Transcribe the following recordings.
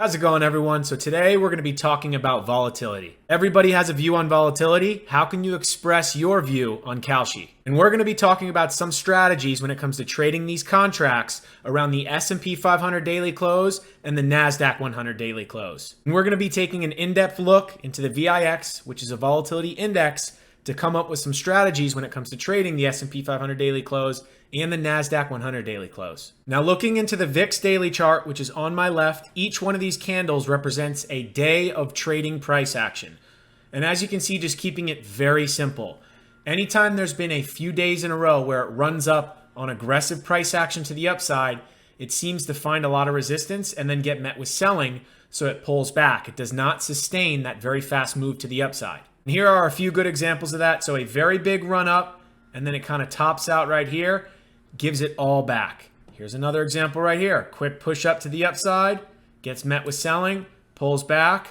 How's it going, everyone? So today we're going to be talking about volatility. Everybody has a view on volatility. How can you express your view on Kalshi? And we're going to be talking about some strategies when it comes to trading these contracts around the S&P 500 daily close and the NASDAQ 100 daily close. And we're going to be taking an in-depth look into the VIX, which is a volatility index, to come up with some strategies when it comes to trading the S&P 500 daily close and the NASDAQ 100 daily close. Now, looking into the VIX daily chart, which is on my left, each one of these candles represents a day of trading price action. And as you can see, just keeping it very simple. Anytime there's been a few days in a row where it runs up on aggressive price action to the upside, it seems to find a lot of resistance and then get met with selling, so it pulls back. It does not sustain that very fast move to the upside. And here are a few good examples of that. So a very big run up, and then it kind of tops out right here, gives it all back. Here's another example right here. Quick push up to the upside, gets met with selling, pulls back,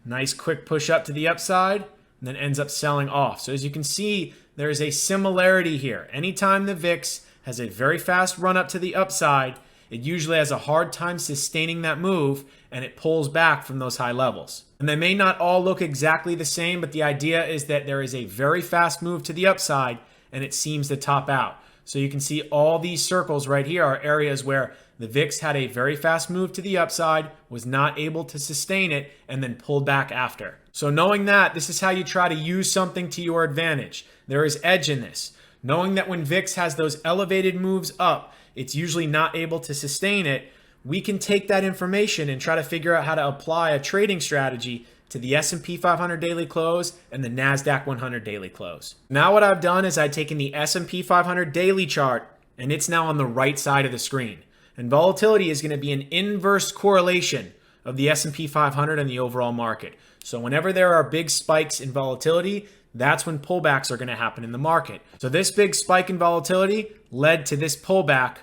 nice quick push up to the upside, and then ends up selling off. So as you can see, there is a similarity here. Anytime the VIX has a very fast run up to the upside, it usually has a hard time sustaining that move, and it pulls back from those high levels. And they may not all look exactly the same, but the idea is that there is a very fast move to the upside, and it seems to top out. So you can see all these circles right here are areas where the VIX had a very fast move to the upside, was not able to sustain it, and then pulled back after. So knowing that, this is how you try to use something to your advantage. There is edge in this. Knowing that when VIX has those elevated moves up, it's usually not able to sustain it. We can take that information and try to figure out how to apply a trading strategy to the S&P 500 daily close and the NASDAQ 100 daily close. Now what I've done is I've taken the S&P 500 daily chart, and it's now on the right side of the screen. And volatility is going to be an inverse correlation of the S&P 500 and the overall market. So whenever there are big spikes in volatility, that's when pullbacks are going to happen in the market. So this big spike in volatility led to this pullback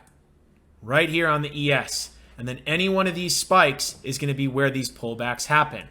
right here on the ES. And then any one of these spikes is going to be where these pullbacks happen.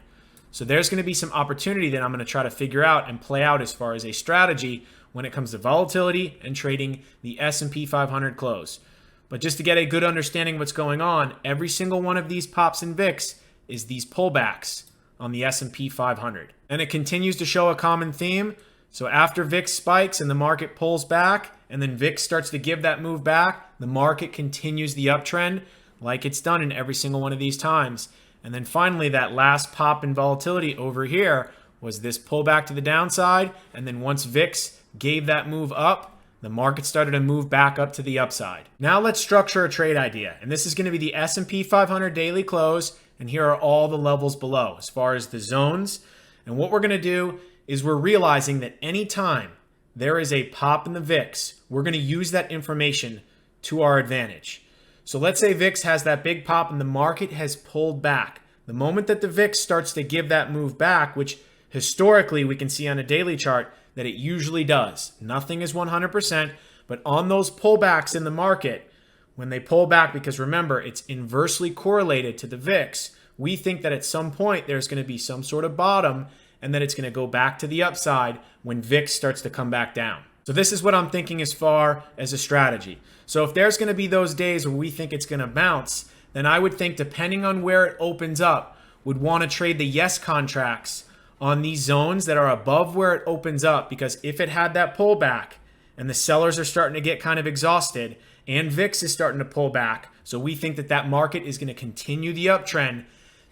So there's going to be some opportunity that I'm going to try to figure out and play out as far as a strategy when it comes to volatility and trading the S&P 500 close. But just to get a good understanding of what's going on, every single one of these pops in VIX is these pullbacks on the S&P 500. And it continues to show a common theme. So after VIX spikes and the market pulls back, and then VIX starts to give that move back, the market continues the uptrend like it's done in every single one of these times. And then finally, that last pop in volatility over here was this pullback to the downside. And then once VIX gave that move up, the market started to move back up to the upside. Now let's structure a trade idea. And this is going to be the S&P 500 daily close. And here are all the levels below as far as the zones. And what we're going to do is we're realizing that anytime there is a pop in the VIX, we're going to use that information to our advantage. So let's say VIX has that big pop and the market has pulled back. The moment that the VIX starts to give that move back, which historically we can see on a daily chart that it usually does. Nothing is 100%, but on those pullbacks in the market, when they pull back, because remember, it's inversely correlated to the VIX, we think that at some point there's going to be some sort of bottom and that it's going to go back to the upside when VIX starts to come back down. So this is what I'm thinking as far as a strategy. So if there's going to be those days where we think it's going to bounce, then I would think, depending on where it opens up, would want to trade the yes contracts on these zones that are above where it opens up, because if it had that pullback and the sellers are starting to get kind of exhausted and VIX is starting to pull back, so we think that that market is going to continue the uptrend,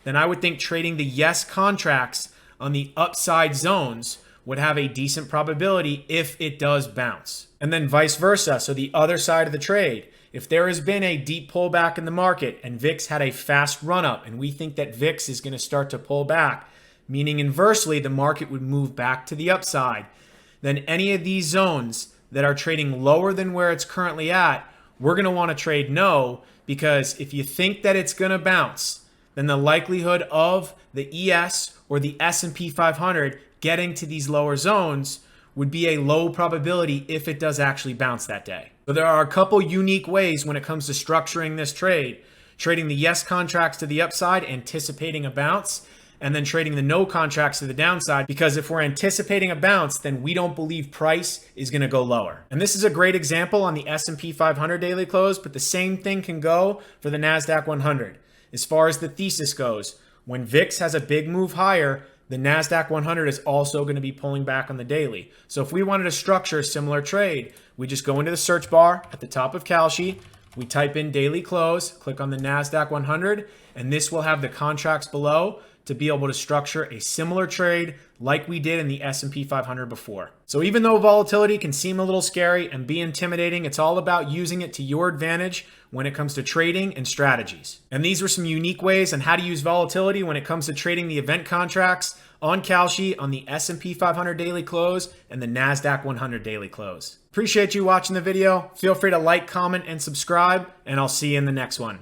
then I would think trading the yes contracts on the upside zones would have a decent probability if it does bounce. And then vice versa, so the other side of the trade. If there has been a deep pullback in the market and VIX had a fast run up and we think that VIX is going to start to pull back, meaning inversely the market would move back to the upside, then any of these zones that are trading lower than where it's currently at, we're going to want to trade no, because if you think that it's going to bounce, then the likelihood of the ES or the S&P 500 getting to these lower zones would be a low probability if it does actually bounce that day. So there are a couple unique ways when it comes to structuring this trade. Trading the yes contracts to the upside, anticipating a bounce, and then trading the no contracts to the downside, because if we're anticipating a bounce, then we don't believe price is going to go lower. And this is a great example on the S&P 500 daily close, but the same thing can go for the NASDAQ 100. As far as the thesis goes, When VIX has a big move higher, the NASDAQ 100 is also going to be pulling back on the daily. So if we wanted to structure a similar trade, we just go into the search bar at the top of Kalshi, we type in daily close, click on the NASDAQ 100, and this will have the contracts below to be able to structure a similar trade like we did in the S&P 500 before. So even though volatility can seem a little scary and be intimidating, it's all about using it to your advantage when it comes to trading and strategies. And these were some unique ways on how to use volatility when it comes to trading the event contracts on Kalshi on the S&P 500 daily close and the NASDAQ 100 daily close. Appreciate you watching the video. Feel free to like, comment, and subscribe, and I'll see you in the next one.